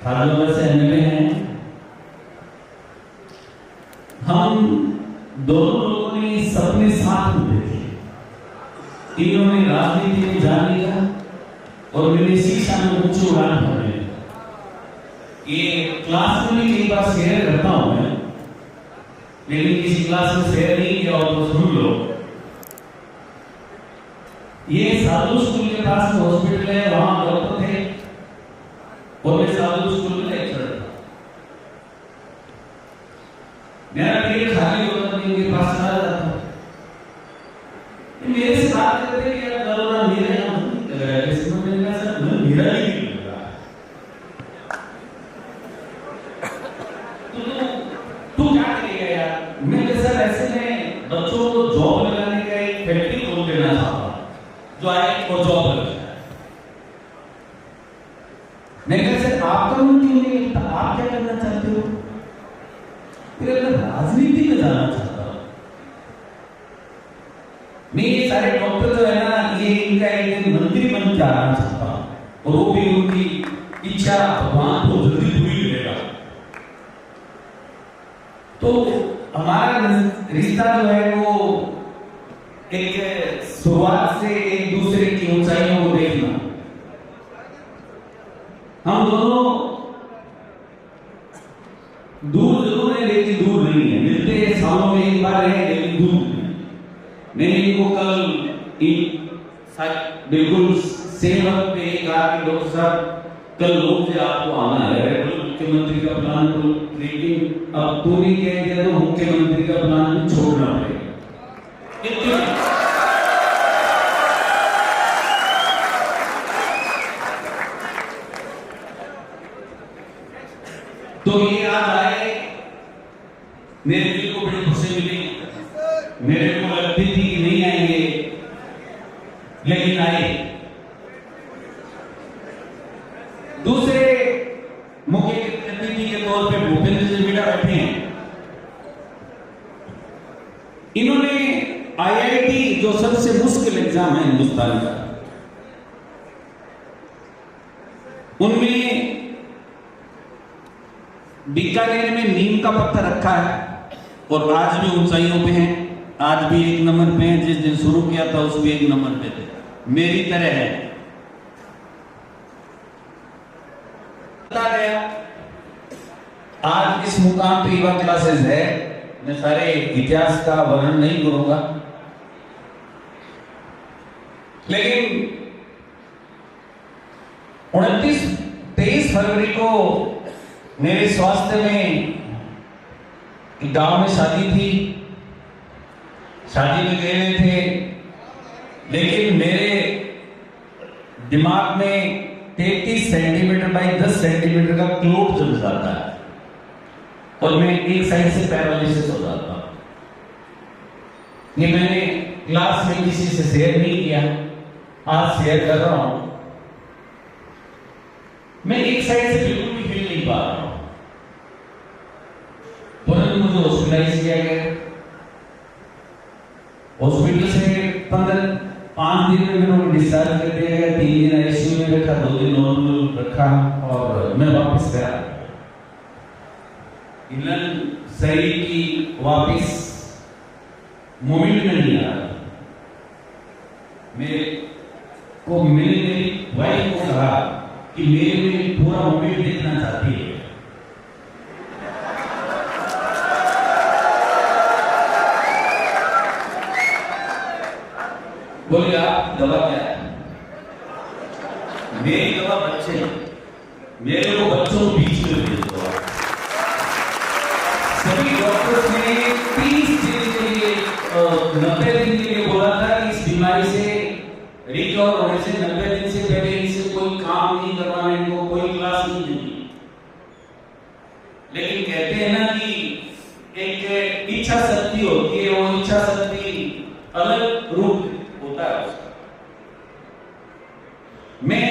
खारजोला से एमएलए हैं। हम दोनों लोगों ने सपने साथ में देखे। इन्होंने राजनीति में जान लिया और मैंने शीशा में ऊंची उड़ान भरने लगा। ये क्लास में भी कई बार शेयर करता हूं मैं, लेकिन किसी क्लास में शेयर नहीं किया और तो सुन लो। ये साधु स्कूल के पास में हॉस्पिटल है, वहां डॉक्टर थे और मैं साधु स्कूल में लेक्चरर था। मेरा पीरियड खाली होता था, इनके पास चला जाता था। मेरे से बात करते कि यार करोना मेरे यहाँ नहीं लग रहा है, इसमें मैंने कहा सर मेरा नहीं लग रहा है, तू क्या करेगा यार? मैं सर ऐसे में बच्चों को जॉब लगाने का एक फैक्ट्री खोल देना चाहता जो आए और जॉब लग जाए। मैं कहा सर आपका मन क्यों नहीं लगता, आप क्या करना चाहते हो? फिर मैं राजनीति में जाना चाहता हूं। मैं ये सारे डॉक्टर जो है ना, ये इनका एक मंत्री बन के आना चाहता हूं और वो भी उनकी इच्छा भगवान को जल्दी पूरी करेगा। तो हमारा रिश्ता जो है वो एक शुरुआत से एक दूसरे की ऊंचाइयों को देखना। हम दोनों दूर जरूर है लेकिन दूर नहीं है, मिलते हैं सालों में एक बार है लेकिन दूर नहीं। मैंने इनको कल बिल्कुल सेम वक्त पे कहा कि डॉक्टर साहब कल 9 बजे आपको आना है, मुख्यमंत्री का प्लान तो लेकिन अब तू नहीं कह दिया तो मुख्यमंत्री का प्लान भी छोड़ना पड़ेगा। तो ये आज आए, मेरे दिल को बड़ी खुशी मिली। मेरे को लगती थी कि नहीं आएंगे, लेकिन आए। दूसरे मुख्य अतिथि के तौर पे भूपेंद्र जी मीणा बैठे हैं। इन्होंने आईआईटी जो सबसे मुश्किल एग्जाम है हिंदुस्तान का, उनमें बीकानेर में नीम का पत्थर रखा है और आज भी ऊंचाइयों पे हैं। आज भी 1 नंबर पे हैं, जिस दिन शुरू किया था उस भी 1 नंबर पे थे, मेरी तरह है। गया आज इस मुकाम पे युवा क्लासेस है। मैं सारे इतिहास का वर्णन नहीं करूंगा, लेकिन 23 फरवरी को मेरे स्वास्थ्य में गांव में शादी थी, शादी में गए हुए थे, लेकिन मेरे दिमाग में 33 सेंटीमीटर बाई 10 सेंटीमीटर का क्लोट जम जाता है और मैं एक साइड से पैरालिसिस हो जाता हूं। ये मैंने क्लास में किसी से शेयर नहीं किया, आज शेयर कर रहा हूं। मैं एक साइड से बिल्कुल भी हिल नहीं पा रहा हूं। तुरंत मुझे हॉस्पिटलाइज किया गया। हॉस्पिटल से 5 दिन में मैंने डिस्चार्ज कर दिया गया। 3 दिन आईसीयू में रखा, 2 दिन नॉर्मल रखा और मैं वापस गया। इन शरीर की वापस मूवमेंट नहीं आ रहा। मेरे को मेरी वाइफ को कहा कि मेरे में पूरा मूवमेंट देखना चाहती है। बोले आप दवा क्या है? मेरी दवा बच्चे, मेरे को बच्चों को बीच में भेज दो। सभी डॉक्टर्स ने 30 दिन के लिए 90 दिन के लिए बोला था कि इस बीमारी से रिकवर होने से 90 दिन से पहले इनसे कोई काम नहीं करवाना, इनको कोई क्लास नहीं देनी। लेकिन कहते हैं ना कि एक इच्छा शक्ति होती है, वो इच्छा शक्ति अलग रूप होता है उसका। मैं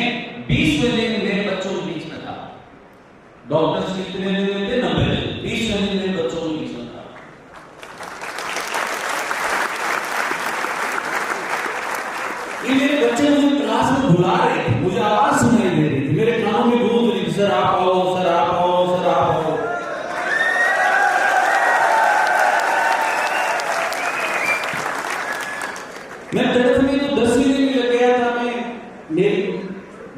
20वें दिन मेरे बच्चों के बीच में था। डॉक्टर्स कितने दिन में थे? 90 दिन। 20वें दिन मेरे बच्चों के बीच में था। ये मेरे बच्चे मुझे क्लास में बुला रहे थे, मुझे आवाज सुनाई दे रही थी, मेरे कानों में गूंज रही थी, सर आप आओ, सर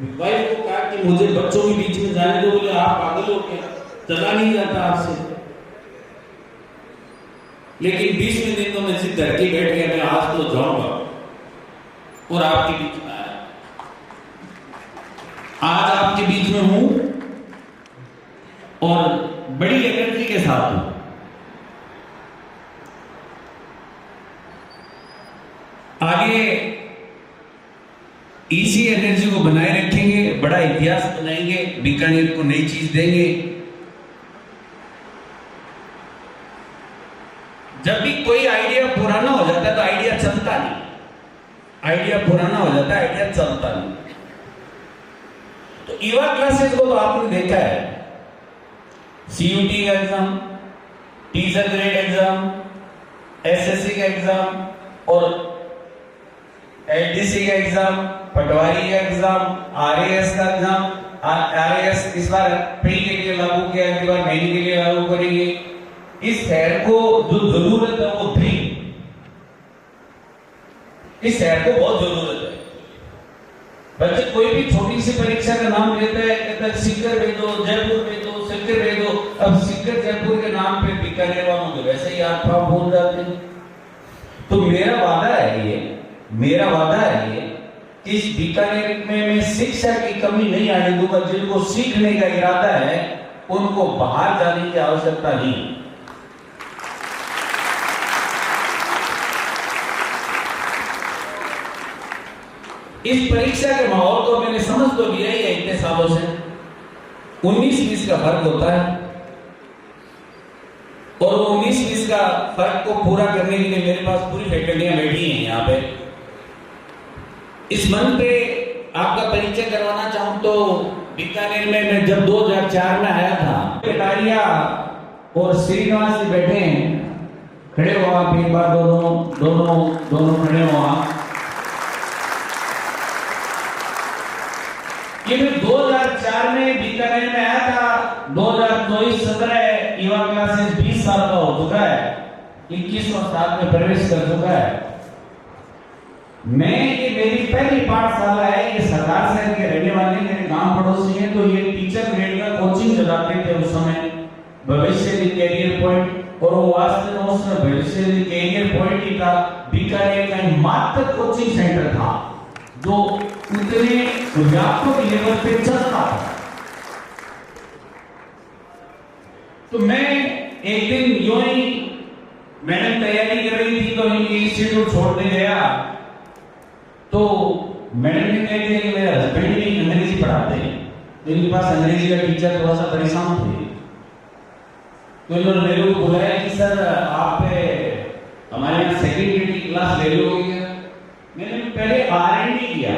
वाइफ को कहा कि मुझे बच्चों के बीच में जाने दो, बोले आप पागल हो क्या, चला नहीं जाता आपसे। लेकिन 20वें दिन तो मैं जिद करके बैठ गया, मैं आज तो जाऊंगा और आपके बीच में आया, आज आपके बीच में हूं और बड़ी एनर्जी के साथ हूं। आगे इसी एनर्जी को बनाए रखेंगे, बड़ा इतिहास बनाएंगे, बीकानेर को नई चीज देंगे। जब भी कोई आइडिया पुराना हो जाता है तो आइडिया चलता नहीं, आइडिया पुराना हो जाता है, आइडिया चलता नहीं। तो ईवा क्लासेस को तो आपने देखा है, सीयूटी का exam, teacher grade exam, SSC का एग्जाम और एलडीसी का एग्जाम, पटवारी का एग्जाम, आरएएस का एग्जाम। आरएएस इस बार प्री के लिए लागू किया, अगली बार मेन के लिए लागू करेंगे। इस शहर को जो जरूरत है वो थी, इस शहर को बहुत जरूरत है। बच्चे कोई भी छोटी सी परीक्षा का नाम लेते हैं, कहते हैं सीकर भेजो, जयपुर भेजो, सीकर भेजो। अब सीकर जयपुर के नाम पे बीकानेर वालों को वैसे ही आप बोल जाते हैं। तो मेरा वादा है ये, मेरा वादा है ये, इस बीकानेर में मैं शिक्षा की कमी नहीं आने दूंगा। जिनको सीखने का इरादा है उनको बाहर जाने की आवश्यकता नहीं। इस परीक्षा के माहौल को मैंने समझ तो लिया ही है इतने सालों से। 19-20 का फर्क होता है और वो 19-20 का फर्क को पूरा करने के लिए मेरे पास पूरी फैकल्टियां बैठी हैं यहाँ पे। इस मंच पे आपका परिचय करवाना चाहूं तो बीकानेर में मैं जब 2004 में आया था, कटारिया और श्रीनिवास जी बैठे हैं, खड़े हो आप एक बार, दोनों खड़े हो आप। ये मैं 2004 में बीकानेर में आया था, 2024-17 ईवा क्लासेस 20 साल का हो चुका है, 21वां साल में प्रवेश कर चुका है। मैं ये मेरी पहली पाठशाला है, ये सरदार शहर के रहने वाले मेरे गांव पड़ोसी हैं। तो ये टीचर ग्रेड का कोचिंग चलाते थे उस समय, भविष्य कैरियर पॉइंट, और वो वास्तव में उसमें भविष्य कैरियर पॉइंट ही था। बीकानेर का मात्र कोचिंग सेंटर था जो उतने व्यापक लेवल पे चलता था। तो मैं एक दिन यूं ही मैंने तैयारी कर रही थी तो इंस्टीट्यूट छोड़ने गया, तो मैडम ने कह दिया कि मेरे हस्बैंड भी अंग्रेजी पढ़ाते हैं, तो इनके पास अंग्रेजी का टीचर थोड़ा सा परेशान थे। तो इन्होंने मेरे को बुलाया कि सर आप हमारे यहाँ सेकंड ग्रेड की क्लास ले लोगे क्या? मैंने पहले R&D किया,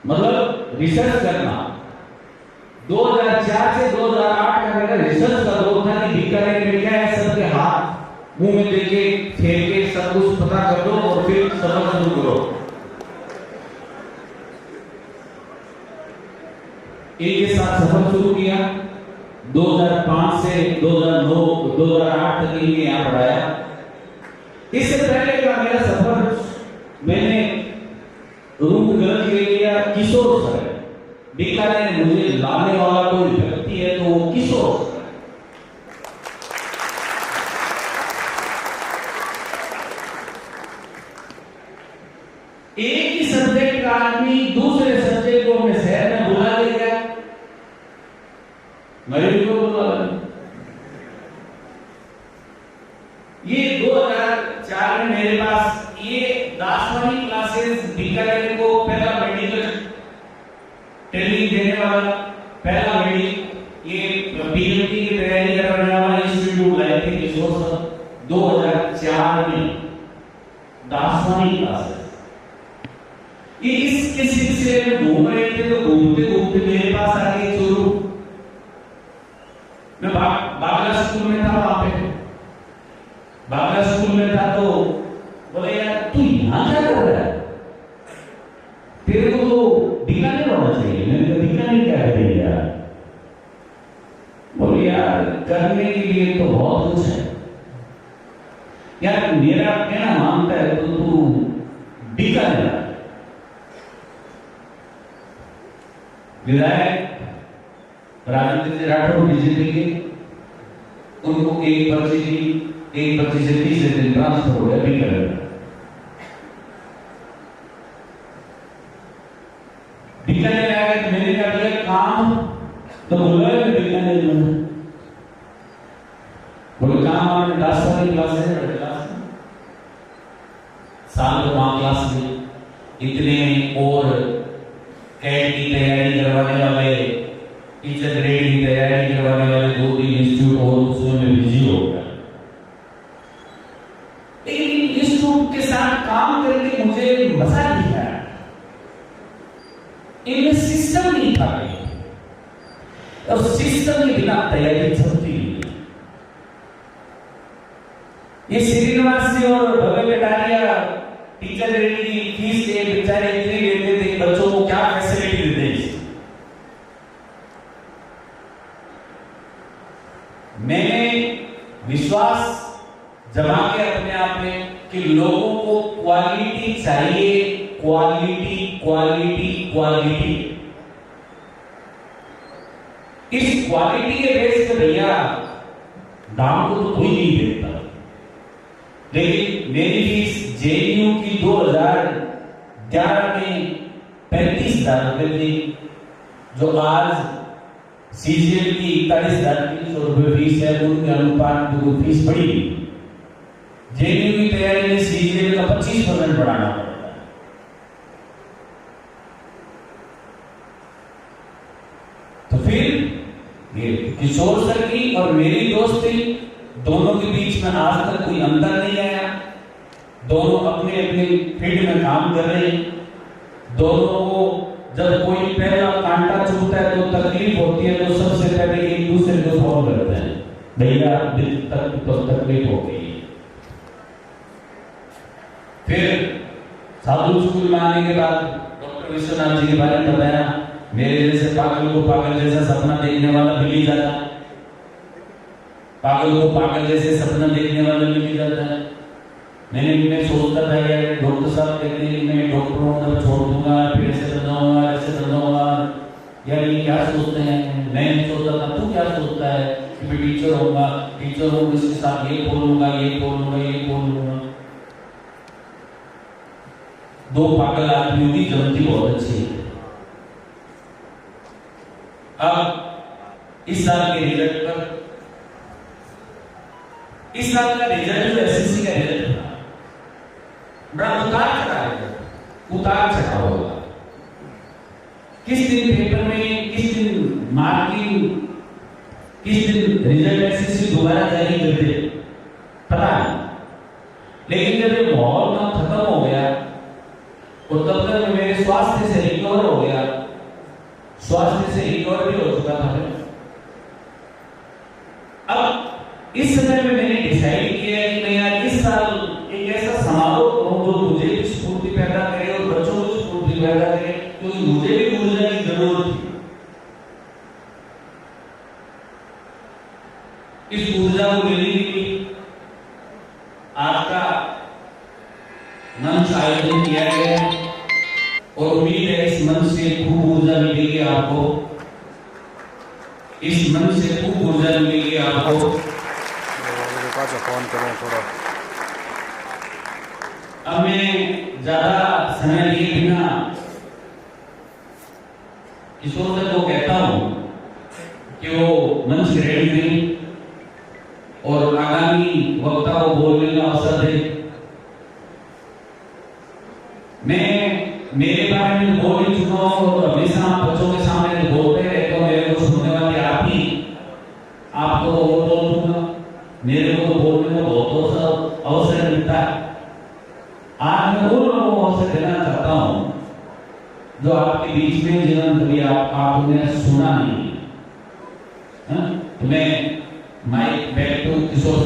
मतलब रिसर्च करना। 2004 से 2008 का मेरा रिसर्च का दौर था कि बीकानेर में क्या है, सबके हाथ मुंह में देके फेर के सब कुछ पता कर दो और फिर सबक शुरू करो। एक के साथ सफर शुरू किया। 2005 से 2009-2008 तक इनके यहाँ पढ़ाया। इससे पहले का मेरा सफर, मैंने रूट गलत ले लिया किशोर सर। बीकानेर में मुझे लाने वाला कोई व्यक्ति है तो वो किशोर। एक ही सब्जेक्ट का आदमी दूसरे सब्जेक्ट को अपने शहर में बुला ले गया, मरीज को बुला। ये 2004 में मेरे पास ये दासवानी क्लासेस बीकानेर को पहला मेडिकल ट्रेनिंग देने वाला, पहला मेडिकल ये पीएचडी की तैयारी करने वाला इंस्टीट्यूट लाए थे किशोर सर 2004 में, दासवानी क्लासेस। ये इसके सिलसिले में घूम रहे थे, तो घूमते घूमते मेरे पास आ गए चोरू। मैं बागला स्कूल में था, वहां पे बागला स्कूल में था, तो बोले यार तू यहाँ क्या कर रहा है, तेरे को तो बीकानेर होना चाहिए। मैंने कहा बीकानेर क्या है यार? बोले यार करने के लिए तो बहुत कुछ है यार, मेरा कहना मानता है तो तू बीकानेर। विधायक राजेंद्र जी राठौर बीजेपी के, उनको एक पर्ची दी, एक पर्ची से 30 दिन ट्रांसफर हो गया बीकानेर। बीकानेर आ गए तो मैंने क्या किया काम, तो बोला बीकानेर में बोले काम आपने 10 साल की क्लास है, बड़े क्लास में साल को 5 क्लास में इतने और कैट की तैयारी करवाने वाले, टीचर ग्रेड की तैयारी करवाने वाले 2-3 इंस्टीट्यूट और उसमें मैं बिजी हो गया। लेकिन इंस्टीट्यूट के साथ काम करके मुझे मजा नहीं आया, इनमें सिस्टम नहीं था और सिस्टम के बिना तैयारी चलती नहीं। ये श्रीनिवास जी और भव्य कटारिया टीचर ग्रेड की फीस के बेचारे इतनी लेते थे कि बच्चों को क्या फैसिलिटी देते हैं। मैंने विश्वास जमा के अपने आप में कि लोगों को क्वालिटी चाहिए, क्वालिटी क्वालिटी क्वालिटी। इस क्वालिटी के बेस पे भैया दाम को तो कोई नहीं देता, लेकिन मेरी फीस जेएनयू की 2011 में 35,000 रुपए थी, जो आज सीजीएल की 41,300 रुपए फीस है। उनके अनुपात में कोई फीस बढ़ी नहीं। जेएनयू की तैयारी में सीजीएल का 25% बढ़ाना पड़ता है। तो फिर ये किशोर सर की और मेरी दोस्ती, दोनों के बीच में आज तक कोई अंतर नहीं आया। दोनों अपने अपने फील्ड में काम कर रहे हैं। दोनों को जब कोई पहला कांटा चुभता है तो तकलीफ होती है, तो सबसे पहले एक दूसरे को फोन करते हैं, भैया दिल तक तो तकलीफ हो गई। फिर साधु स्कूल में आने के बाद डॉक्टर विश्वनाथ जी के बारे में बताया, मेरे जैसे पागल को पागल जैसा सपना देखने वाला मिल ही जाता है, पागल को पागल जैसे सपना देखने वाला मिल ही जाता है। मैं सोचता था यार डॉक्टर साहब कहते हैं मैं डॉक्टरों को छोड़ दूंगा, फिर ऐसे बनाऊंगा, ऐसे बनाऊंगा, यार ये क्या सोचते हैं। मैं सोचता था तू क्या सोचता है कि मैं टीचर होऊंगा, टीचर होऊंगा इसके साथ ये बोलूंगा, ये बोलूंगा, ये बोलूंगा। 2 पागल आदमियों की जमती बहुत अच्छी है। अब इस साल के रिजल्ट पर, इस साल का रिजल्ट जो एसएससी का रिजल्ट था, बड़ा उतार चढ़ाव होगा। किस दिन पेपर में, किस दिन मार्किंग, किस दिन रिजल्ट एसएससी दोबारा जारी करते पता नहीं। लेकिन जब ये माहौल ना खत्म हो गया और तब तक मेरे स्वास्थ्य से रिकवर हो गया, स्वास्थ्य से रिकवर भी हो चुका था। अब इस समय में मैंने डिसाइड किया है कि मैं यार इस साल एक ऐसा समारोह करूं जो मुझे भी स्फूर्ति पैदा करे और बच्चों को स्फूर्ति पैदा करे, क्योंकि मुझे भी ऊर्जा की जरूरत थी। इस ऊर्जा को मिलने के लिए आज का मंच आयोजन किया गया है और उम्मीद है इस मंच से खूब ऊर्जा मिलेगी आपको, इस मंच से खूब ऊर्जा मिलेगी आपको। फोन करो थोड़ा। अब मैं ज्यादा समय लिए बिना किशोर सर को कहता हूं कि वो मंच रेडी नहीं और आगामी वक्ता को बोलने का अवसर दे। मैं मेरे बारे में बोल ही चुका हूं और हमेशा बच्चों के सामने बोलते रहते हो, मेरे को सुनने वाले आप ही, आपको और बोल दूंगा, मेरे को बोलने का बहुत अवसर मिलता है। आज मैं उन लोगों को अवसर देना चाहता हूं जो आपके बीच में जिन्होंने कभी आपने सुना नहीं है। तो मैं माइक बैक टू किशोर।